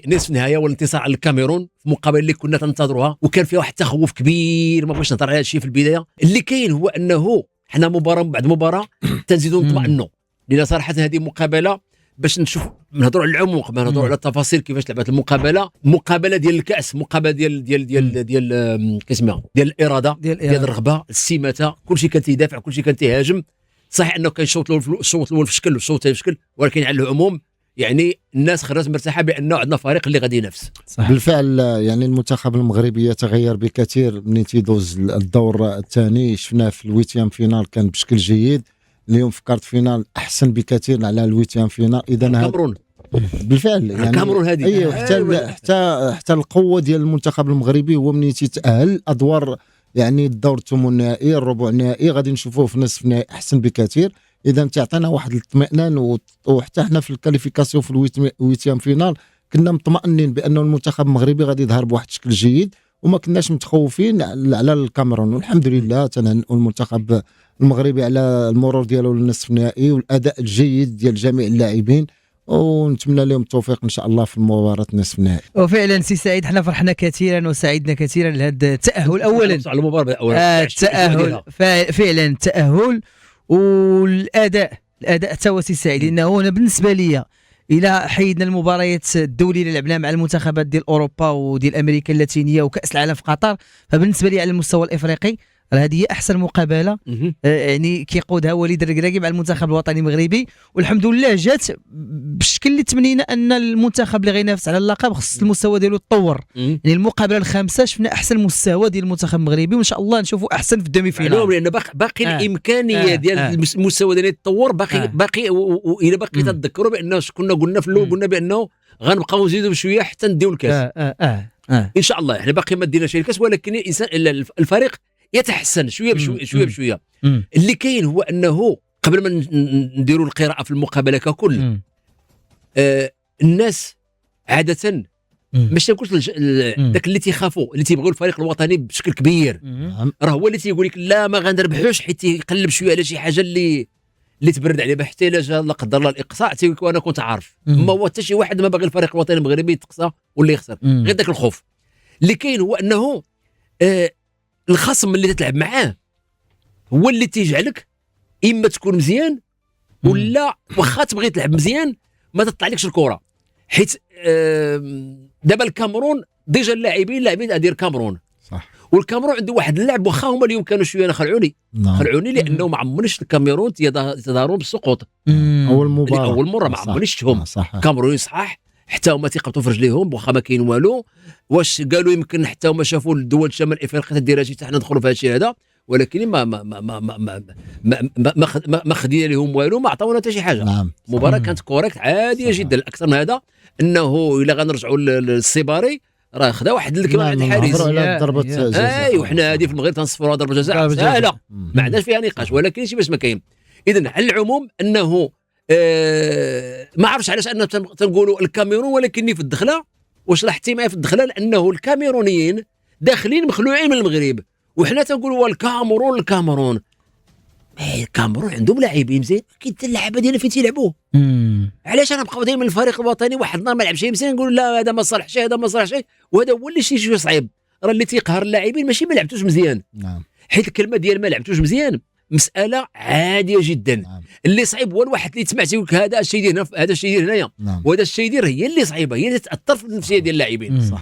نصف نهائي والانتصار على الكاميرون في مقابله اللي كنا تنتظروها، وكان فيها واحد التخوف كبير. ما بغيتش نهضر على هذا الشيء في البدايه. اللي كاين هو انه حنا مباراه بعد مباراه تنزيدوا نطمئنوا، لان صراحه هذه مقابله باش نشوف نهضروا على العمق، ما نهضروا على التفاصيل كيفاش لعبت المقابله. مقابله ديال الكاس، مقابله ديال كيسميها ديال الاراده، ديال الرغبه، السماته، كلشي كان تيدافع، كلشي كان تيهاجم. صحيح انه كان الشوط الاول في شكل والشوط الثاني في شكل، ولكن على العموم يعني الناس خرجت مرتاحه بانه عندنا فريق اللي غادي ينافس. بالفعل يعني المنتخب المغربي يتغير بكثير من تيدوز الدور الثاني. شفناه في الويتيام فينال كان بشكل جيد، اليوم في كارت فينال احسن بكثير على الويتيام فينال. اذا الكاميرون بالفعل يعني الكاميرون هذه ايوه حتى القوه ديال المنتخب المغربي هو من تيتاهل ادوار، يعني الدور الثمن النهائي الربع النهائي غادي نشوفوه في نصف النهائي احسن بكثير. اذا تعطينا واحد الاطمئنان، وحتى حنا في الكاليفيكاسيون في الويتيام فينال كنا مطمئنين بان المنتخب المغربي غادي يظهر بواحد الشكل جيد، وما كناش متخوفين على الكاميرون. والحمد لله تنهنئوا المنتخب المغربي على المرور ديالو للنصف النهائي والاداء الجيد ديال جميع اللاعبين، ونتمنى لهم التوفيق ان شاء الله في المباراه نصف النهائي. وفعلا سي سعيد حنا فرحنا كثيرا وسعدنا كثيرا لهذا التاهل اولا على المباراه التاهل فعلا التاهل والاداء حتى سي سعيد. لانه انا بالنسبه لي الى حيدنا المباريات الدوليه اللي لعبناها مع المنتخبات ديال اوروبا وديال امريكا اللاتينيه وكاس العالم في قطر، فبالنسبه لي على المستوى الافريقي هذه هي احسن مقابله يعني كيقودها وليد الركراكي مع المنتخب الوطني المغربي. والحمد لله جات بالشكل اللي تمنينا ان المنتخب اللي غينافس على اللقب خص المستوى ديالو يتطور. يعني المقابله الخامسه شفنا احسن مستوى ديال المنتخب المغربي، وان شاء الله نشوفوا احسن في الدومي فينال، لان باقي الامكانيه ديال المستوى ديالو يتطور. باقي والى باقي تتذكروا بانه كنا قلنا في الاول، قلنا بانه غنبقاو نزيدوا بشويه حتى نديو الكاس. ان شاء الله. احنا باقي ما ديناش الكاس، ولكن الانسان الفريق يتحسن شويه بشويه شويه بشويه. اللي كاين هو انه قبل ما نديروا القراءه في المقابله ككل، الناس عاده ماشي نقولش داك اللي تيخافوا، اللي تيبغيو الفريق الوطني بشكل كبير، راه هو اللي تيقول لك لا ما غنربحوش، حيت يقلب شويه على شي حاجه اللي تبرد عليه، حتى الا جا لا قدر الله الاقصاء تيقول لك انا كنت عارف. ما هو حتى شي واحد ما باغي الفريق الوطني المغربي يتقصى ولا يخسر، غير داك الخوف. اللي كاين هو انه الخصم اللي تتلعب معاه هو اللي تيجعلك اما تكون مزيان ولا واخا تبغي تلعب مزيان ما تطلعلكش الكره. حيت دابا الكاميرون ديجا اللاعبين ديال الكاميرون صح، والكاميرون عنده واحد اللاعب واخا هما اليوم كانوا شويه خلعوني لانه ما عمرنيش الكاميرون يتظاهرون بالسقوط. اول مره ما عمرنيشهم كاميروني صحاح حتى هما تيقبطوا في رجليهم واخا ما كاين والو. واش قالوا يمكن حتى هما شافوا الدول شمال افريقيا تدير هادشي حتى حنا ندخلوا في هادشي هذا، ولكن ما خدينا لهم والو، ما عطاونا حتى شي حاجه. نعم. مباراه كانت كوريكت عاديه جدا. الاكثر من هذا انه الا غنرجعوا للسيباري راه خدا واحد كما عند الحارس ضربه جزاء. وحنا هذه في المغرب تنصفروها ضربه جزاء سهله ما عندناش فيها نقاش، ولكن شي باش ما كاين. اذا على العموم انه ما عرفش علاش اننا تنقولوا الكاميرون، ولكني في الدخله واش لاحظتي معايا في الدخله لانه الكاميرونيين داخلين مخلوعين من المغرب، وحنا تنقولوا الكاميرون الكاميرون عندهم لاعبين مزيان، كاين حتى اللعابه ديالنا فين تيلعبوا. علاش انا نبقاو دائما الفريق الوطني واحد النهار ما لعبش مزيان نقول لا هذا ما صالحش وهذا هو اللي شي صعيب. راه اللي تيقهر اللاعبين ماشي ما لعبتوش مزيان، حيت الكلمه ديال ما لعبتوش مزيان مساله عاديه جدا. اللي صعيب هو الواحد اللي تسمع تيقول لك هذا الشيء ديال هنا، هذا الشيء ديال هنايا، وهذا الشيء ديال هي اللي صعيبه، هي اللي تاثر في النفسيه ديال اللاعبين.